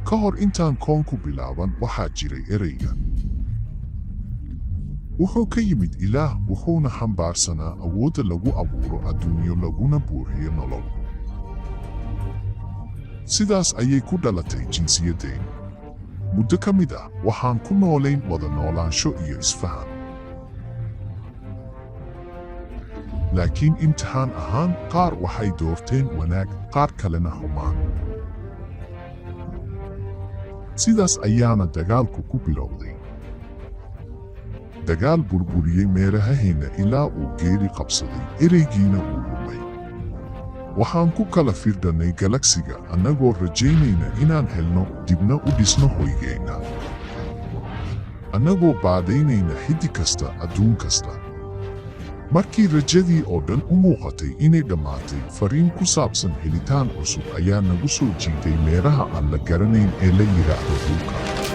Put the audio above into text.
ka hor intaan koonku bilaaban waxaa jiray ereyga. Wuxuu ka yimid Ilaah wuxuuna xambaarsanaa awoodda lagu abuuro adduunyo laguna buuxiyo nolol. Sidaas ayay ku dhalatay jinsiyadeen. Muddo ka mid ah waxaan ku noolayn wada noolaansho iyo isfahan. Laakiin imtixaan ahaan qaar waxay doorteen wanaag, qaar kalena xumaan. Sidaas ayaana dagaalku ku bilowday. Dagaal burburiyey meerahaheenna ilaa uu geeri qabsaday, ereygiina uu lumay. Waxaan ku kala firdhannay galagsiga annagoo rajaynayna inaan helno dibna u dhisno hoygeenna. Annagoo baadaynayna xiddi kasta, adduun kasta. Markii rajadii oo dhan u muuqatay inay dhammaatay, fariin ku saabsan helitaan cusub ayaa nagu soo jiiday meeraha aan la garanayn ee la yidhaahdo dhulka.